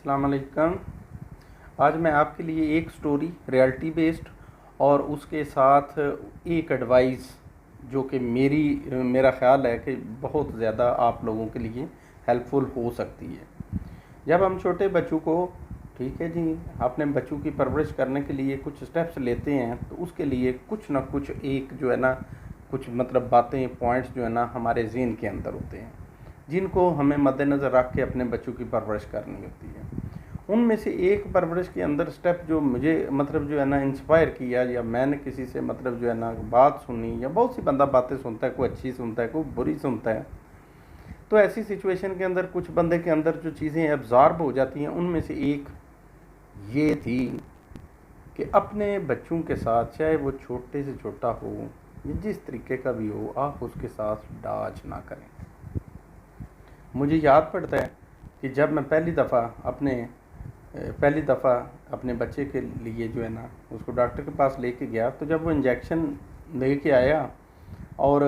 अस्सलाम वालेकुम। आज मैं आपके लिए एक स्टोरी रियलिटी बेस्ड और उसके साथ एक एडवाइस जो कि मेरा ख़्याल है कि बहुत ज़्यादा आप लोगों के लिए हेल्पफुल हो सकती है। जब हम छोटे बच्चों को ठीक है जी अपने बच्चों की परवरिश करने के लिए कुछ स्टेप्स लेते हैं तो उसके लिए कुछ ना कुछ एक जो है ना कुछ मतलब बातें पॉइंट्स जो है ना हमारे ज़हन के अंदर होते हैं जिनको हमें मद्देनज़र रख के अपने बच्चों की परवरिश करनी होती है। उनमें से एक परवरिश के अंदर स्टेप जो मुझे मतलब जो है ना इंस्पायर किया या मैंने किसी से मतलब जो है ना बात सुनी या बहुत सी बंदा बातें सुनता है, कोई अच्छी सुनता है, कोई बुरी सुनता है। तो ऐसी सिचुएशन के अंदर कुछ बंदे के अंदर जो चीज़ें एब्जॉर्ब हो जाती हैं उनमें से एक ये थी कि अपने बच्चों के साथ चाहे वो छोटे से छोटा हो या जिस तरीके का भी हो आप उसके साथ डाज ना करें। मुझे याद पड़ता है कि जब मैं पहली दफ़ा अपने बच्चे के लिए जो है ना उसको डॉक्टर के पास लेके गया तो जब वो इंजेक्शन लेके आया और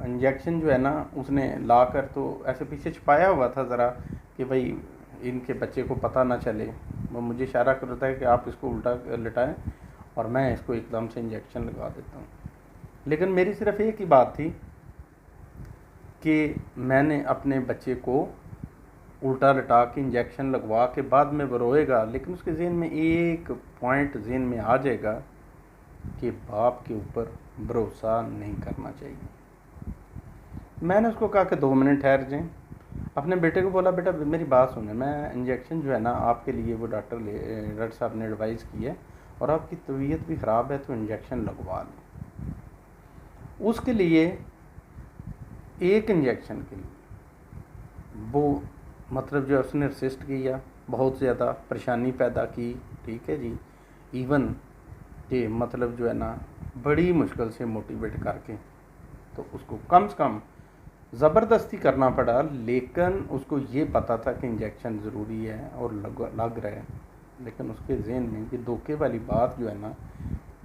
इंजेक्शन जो है ना उसने ला कर तो ऐसे पीछे छुपाया हुआ था ज़रा कि भाई इनके बच्चे को पता ना चले। वो मुझे इशारा करता है कि आप इसको उल्टा लिटाएं और मैं इसको एकदम से इंजेक्शन लगा देता हूँ। लेकिन मेरी सिर्फ एक ही बात थी कि मैंने अपने बच्चे को उल्टा लटा के इंजेक्शन लगवा के बाद में वो रोएगा लेकिन उसके ज़हन में एक पॉइंट ज़हन में आ जाएगा कि बाप के ऊपर भरोसा नहीं करना चाहिए। मैंने उसको कहा कि 2 मिनट ठहर जाएं। अपने बेटे को बोला बेटा मेरी बात सुने, मैं इंजेक्शन जो है ना आपके लिए वो डॉक्टर साहब ने एडवाइस की है और आपकी तबीयत भी ख़राब है तो इंजेक्शन लगवा लें। उसके लिए एक इंजेक्शन के लिए वो मतलब जो उसने रेसिस्ट किया, बहुत ज़्यादा परेशानी पैदा की। ठीक है जी, इवन कि मतलब जो है ना बड़ी मुश्किल से मोटिवेट करके तो उसको कम से कम ज़बरदस्ती करना पड़ा, लेकिन उसको ये पता था कि इंजेक्शन ज़रूरी है और लग रहा है। लेकिन उसके ज़हन में ये धोखे वाली बात जो है ना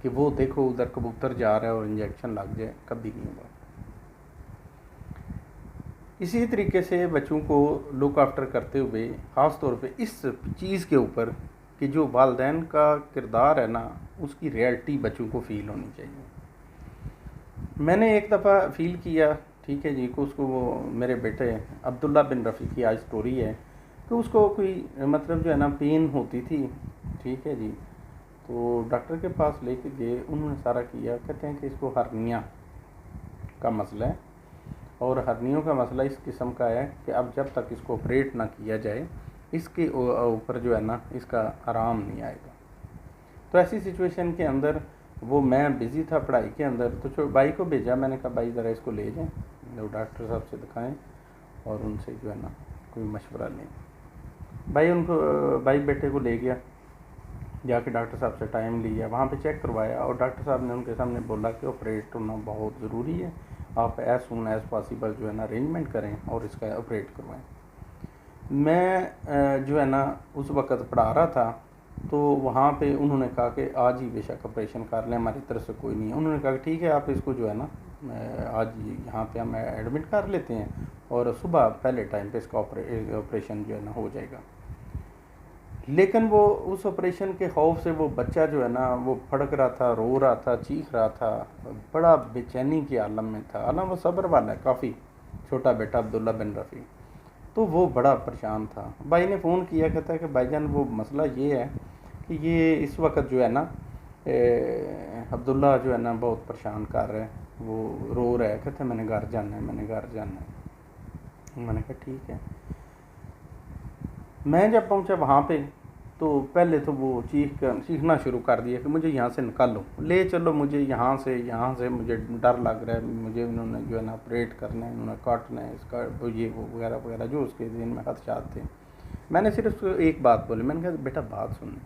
कि वो देखो उधर कबूतर जा रहा है और इंजेक्शन लग जाए, कभी नहीं हुआ। इसी तरीके से बच्चों को लुक आफ्टर करते हुए ख़ास तौर पे इस चीज़ के ऊपर कि जो वालिदैन का किरदार है ना उसकी रियलिटी बच्चों को फ़ील होनी चाहिए। मैंने एक दफ़ा फ़ील किया, ठीक है जी, को उसको वो मेरे बेटे अब्दुल्ला बिन रफ़ी की आज स्टोरी है कि उसको कोई मतलब जो है ना पेन होती थी। ठीक है जी, तो डॉक्टर के पास लेके गए, उन्होंने सारा किया, कहते हैं कि इसको हर्निया का मसला है और हर्नियों का मसला इस किस्म का है कि अब जब तक इसको ऑपरेट ना किया जाए इसके ऊपर जो है ना इसका आराम नहीं आएगा। तो ऐसी सिचुएशन के अंदर वो मैं बिज़ी था पढ़ाई के अंदर, तो भाई को भेजा, मैंने कहा भाई ज़रा इसको ले जाएं, वो डॉक्टर साहब से दिखाएं और उनसे जो है ना कोई मशवरा लें। भाई बेटे को ले गया, जाके डॉक्टर साहब से टाइम लिया, वहाँ पे चेक करवाया और डॉक्टर साहब ने उनके सामने बोला कि ऑपरेट होना बहुत ज़रूरी है, आप एज सून एज़ पॉसिबल जो है ना अरेंजमेंट करें और इसका ऑपरेट करवाएं। मैं जो है ना उस वक़्त पढ़ा रहा था तो वहाँ पे उन्होंने कहा कि आज ही बेशक ऑपरेशन कर लें, हमारी तरफ से कोई नहीं है। उन्होंने कहा कि ठीक है आप इसको जो है ना आज यहाँ पे हम एडमिट कर लेते हैं और सुबह पहले टाइम पे इसका ऑपरेशन जो है ना हो जाएगा। लेकिन वो उस ऑपरेशन के खौफ से वो बच्चा जो है ना वो फड़क रहा था, रो रहा था, चीख रहा था, बड़ा बेचैनी के आलम में था। हालांकि वो सब्र वाला है काफ़ी, छोटा बेटा अब्दुल्ला बिन रफ़ी, तो वो बड़ा परेशान था। भाई ने फ़ोन किया, कहता है कि भाईजान वो मसला ये है कि ये इस वक्त जो है ना अब्दुल्ला जो है ना बहुत परेशान कर रहा है, वो रो रहा है, कहते मैंने घर जाना है, मैंने घर जाना है। मैंने कहा ठीक है। मैं जब पहुंचा वहाँ पे तो पहले तो वो चीखना शुरू कर दिया कि मुझे यहाँ से निकालो, ले चलो मुझे यहाँ से मुझे डर लग रहा है, मुझे उन्होंने जो है ना ऑपरेट करना है, उन्होंने काटना है, इसका ये वो वगैरह वगैरह जो उसके दिन में खदशात थे। मैंने सिर्फ एक बात बोली, मैंने कहा बेटा बात सुन,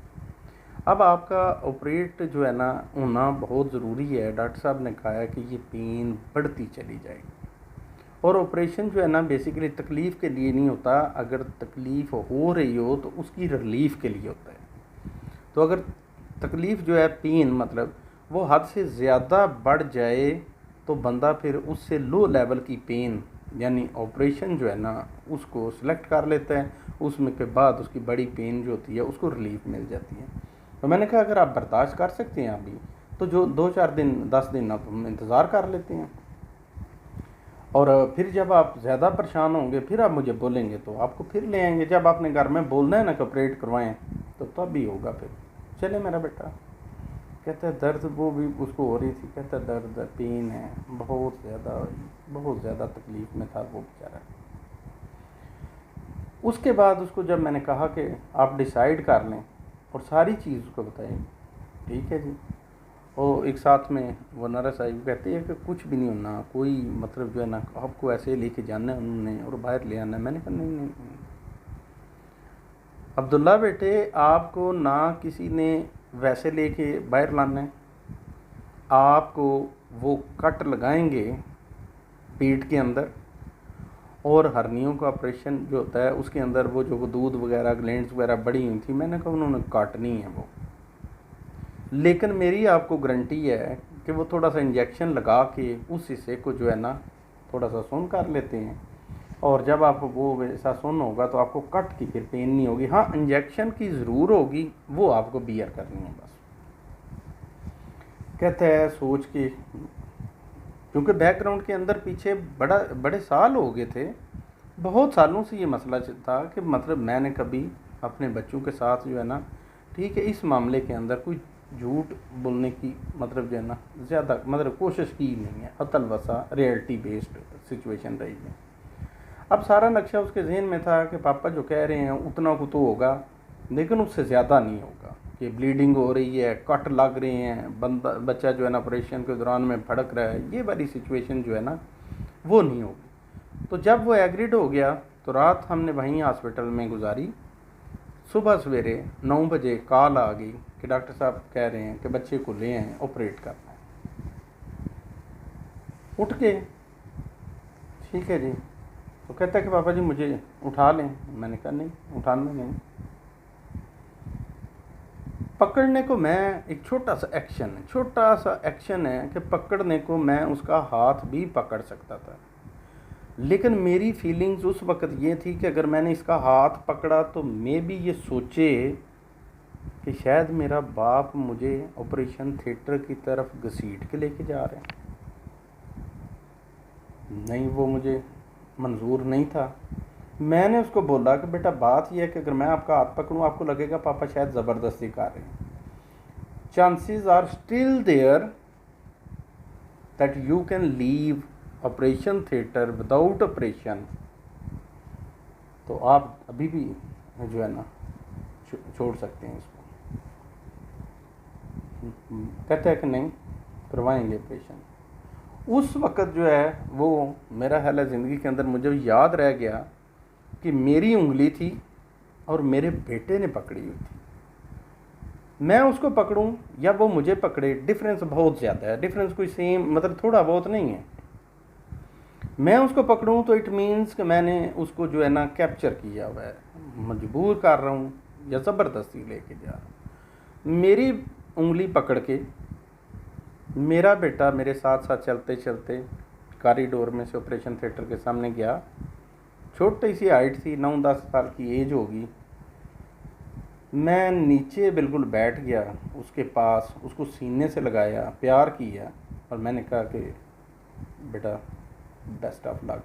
अब आपका ऑपरेट जो है ना होना बहुत ज़रूरी है। डॉक्टर साहब ने कहा है कि ये पेन बढ़ती चली जाएगी और ऑपरेशन जो है ना बेसिकली तकलीफ़ के लिए नहीं होता, अगर तकलीफ़ हो रही हो तो उसकी रिलीफ़ के लिए होता है। तो अगर तकलीफ़ जो है पेन मतलब वो हद से ज़्यादा बढ़ जाए तो बंदा फिर उससे लो लेवल की पेन यानी ऑपरेशन जो है ना उसको सिलेक्ट कर लेता है, उसमें के बाद उसकी बड़ी पेन जो होती है उसको रिलीफ मिल जाती है। तो मैंने कहा अगर आप बर्दाश्त कर सकते हैं अभी तो जो 2-4 दिन 10 दिन आप हम इंतज़ार कर लेते हैं, और फिर जब आप ज़्यादा परेशान होंगे फिर आप मुझे बोलेंगे तो आपको फिर ले आएंगे। जब आपने घर में बोलना है ना कि ऑपरेट करवाएं तो तब भी होगा। फिर चले मेरा बेटा। कहता है दर्द, वो भी उसको हो रही थी, कहता है दर्द पेन है बहुत ज़्यादा तकलीफ़ में था वो बेचारा। उसके बाद उसको जब मैंने कहा कि आप डिसाइड कर लें और सारी चीज़ उसको बताएं, ठीक है जी। और एक साथ में वो नारा साहिब कहते हैं कि कुछ भी नहीं होना, कोई मतलब जो है ना आपको ऐसे लेके जाना है उन्होंने और बाहर ले आना है। मैंने कहा नहीं नहीं नहीं अब्दुल्ला बेटे, आपको ना किसी ने वैसे लेके बाहर लाना है, आपको वो कट लगाएंगे पेट के अंदर, और हर्नियों का ऑपरेशन जो होता है उसके अंदर वो जो दूध वगैरह ग्लैंड्स वगैरह बड़ी हुई थी, मैंने कहा उन्होंने काटनी है वो, लेकिन मेरी आपको गारंटी है कि वो थोड़ा सा इंजेक्शन लगा के उस हिस्से को जो है ना थोड़ा सा सुन कर लेते हैं, और जब आप वो वैसा सुन होगा तो आपको कट की फिर पेन नहीं होगी। हाँ इंजेक्शन की ज़रूर होगी, वो आपको बियर करनी है बस। कहते हैं सोच के, क्योंकि बैकग्राउंड के अंदर पीछे बड़े साल हो गए थे, बहुत सालों से ये मसला था कि मतलब मैंने कभी अपने बच्चों के साथ जो है ना ठीक है इस मामले के अंदर कोई झूठ बोलने की मतलब जो है ना ज़्यादा मतलब कोशिश की नहीं है। अतल वसा रियलिटी बेस्ड सिचुएशन रही है। अब सारा नक्शा उसके जहन में था कि पापा जो कह रहे हैं उतना को तो होगा, लेकिन उससे ज़्यादा नहीं होगा कि ब्लीडिंग हो रही है, कट लग रहे हैं, बच्चा जो है ना ऑपरेशन के दौरान में फड़क रहा है, ये वाली सिचुएशन जो है ना वो नहीं होगी। तो जब वो एग्रीड हो गया तो रात हमने वहीं हॉस्पिटल में गुजारी। सुबह सवेरे 9 बजे कॉल आ गई कि डॉक्टर साहब कह रहे हैं कि बच्चे को ले आए, ऑपरेट करना है। उठ के ठीक है जी। तो कहता है कि पापा जी मुझे उठा लें। मैंने कहा नहीं, उठाना नहीं, पकड़ने को मैं एक छोटा सा एक्शन है कि पकड़ने को मैं उसका हाथ भी पकड़ सकता था, लेकिन मेरी फीलिंग्स उस वक्त ये थी कि अगर मैंने इसका हाथ पकड़ा तो मे भी ये सोचे कि शायद मेरा बाप मुझे ऑपरेशन थिएटर की तरफ घसीट के लेके जा रहे हैं। नहीं, वो मुझे मंजूर नहीं था। मैंने उसको बोला कि बेटा बात यह है कि अगर मैं आपका हाथ पकड़ूं आपको लगेगा पापा शायद ज़बरदस्ती कर रहे हैं। Chances are still there that you can leave operation theatre without operation, तो आप अभी भी जो है ना छोड़ सकते हैं इसको। कहते हैं कि नहीं करवाएंगे ऑपरेशन। उस वक़्त जो है वो मेरा ख्याल है ज़िंदगी के अंदर मुझे याद रह गया कि मेरी उंगली थी और मेरे बेटे ने पकड़ी हुई थी। मैं उसको पकड़ूं या वो मुझे पकड़े, डिफरेंस बहुत ज़्यादा है। डिफरेंस कोई सेम मतलब थोड़ा बहुत नहीं है। मैं उसको पकड़ूं तो इट मीन्स कि मैंने उसको जो है ना कैप्चर किया हुआ है, मजबूर कर रहा हूँ या ज़बरदस्ती लेके जा रहा हूँ। मेरी उंगली पकड़ के मेरा बेटा मेरे साथ साथ चलते चलते कॉरिडोर में से ऑपरेशन थिएटर के सामने गया। छोटी सी हाइट थी, 9-10 साल की एज होगी। मैं नीचे बिल्कुल बैठ गया उसके पास, उसको सीने से लगाया, प्यार किया और मैंने कहा कि बेटा best of luck.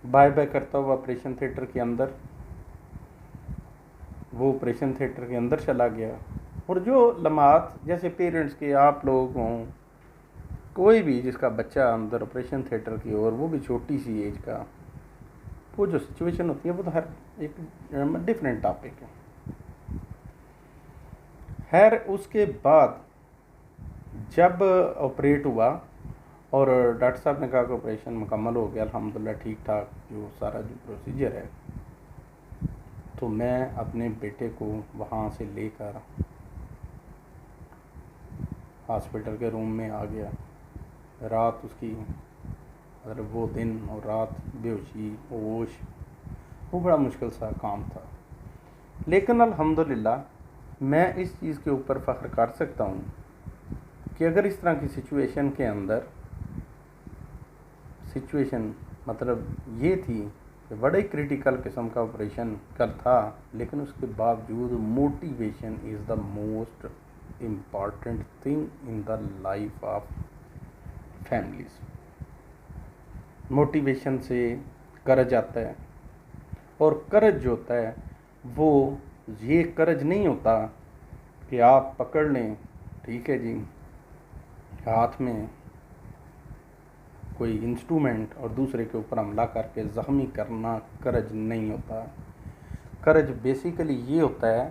Bye bye करता हुआ ऑपरेशन थिएटर के अंदर, वो ऑपरेशन थिएटर के अंदर चला गया। और जो लम्हात जैसे पेरेंट्स के आप लोग हों, कोई भी जिसका बच्चा अंदर ऑपरेशन थिएटर की ओर, वो भी छोटी सी एज का, वो जो सिचुएशन होती है वो तो हर एक डिफरेंट टॉपिक है। खैर उसके बाद जब ऑपरेट हुआ और डॉक्टर साहब ने कहा कि ऑपरेशन मुकम्मल हो गया अल्हम्दुलिल्लाह, ठीक ठाक जो सारा जो प्रोसीजर है, तो मैं अपने बेटे को वहाँ से लेकर हॉस्पिटल के रूम में आ गया। रात उसकी मतलब वो दिन और रात बेहोशी होश, वो बड़ा मुश्किल सा काम था। लेकिन अल्हम्दुलिल्लाह मैं इस चीज़ के ऊपर फ़ख्र कर सकता हूँ कि अगर इस तरह की सिचुएशन के अंदर सिचुएशन मतलब ये थी कि बड़े क्रिटिकल किस्म का ऑपरेशन कर था, लेकिन उसके बावजूद motivation is the most important thing in the life of families. Motivation से करज आता है, और करज जो होता है वो ये करज नहीं होता कि आप पकड़ लें, ठीक है जी, हाथ में कोई इंस्ट्रूमेंट और दूसरे के ऊपर हमला करके ज़ख्मी करना करज नहीं होता। करज बेसिकली ये होता है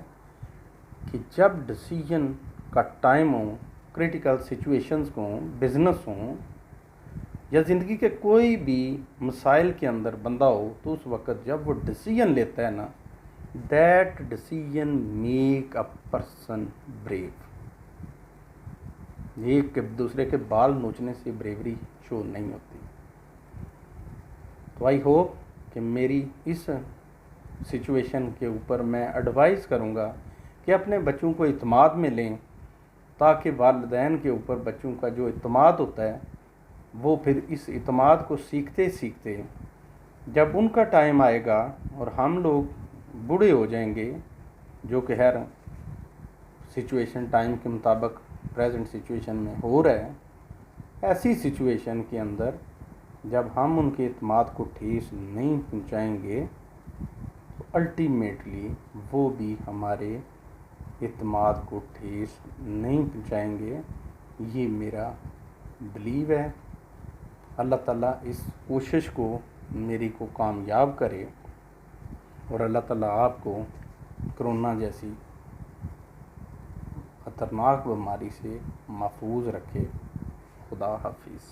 कि जब डिसीजन का टाइम हो, क्रिटिकल सिचुएशंस को, बिजनेस हो या ज़िंदगी के कोई भी मसाइल के अंदर बंदा हो, तो उस वक़्त जब वो डिसीजन लेता है ना, that decision make a person brave. एक दूसरे के बाल नोचने से ब्रेवरी शो नहीं होती। तो आई होप कि मेरी इस सिचुएशन के ऊपर मैं एडवाइस करूँगा कि अपने बच्चों को इत्मीनान में लें, ताकि वालिदैन के ऊपर बच्चों का जो इत्मीनान होता है वो फिर इस इत्मीनान को सीखते सीखते जब उनका टाइम आएगा और हम लोग बूढ़े हो जाएंगे, जो कि हर सिचुएशन टाइम के मुताबिक प्रेजेंट सिचुएशन में हो रहा है, ऐसी सिचुएशन के अंदर जब हम उनके इत्मीनान को ठेस नहीं पहुंचाएंगे, तो अल्टीमेटली वो भी हमारे इत्मीनान को ठेस नहीं पहुंचाएंगे। ये मेरा बिलीव है। अल्लाह ताला इस कोशिश को मेरी को कामयाब करे, और अल्लाह ताला आपको कोरोना जैसी ख़तरनाक बीमारी से महफूज रखे। खुदा हाफिज़।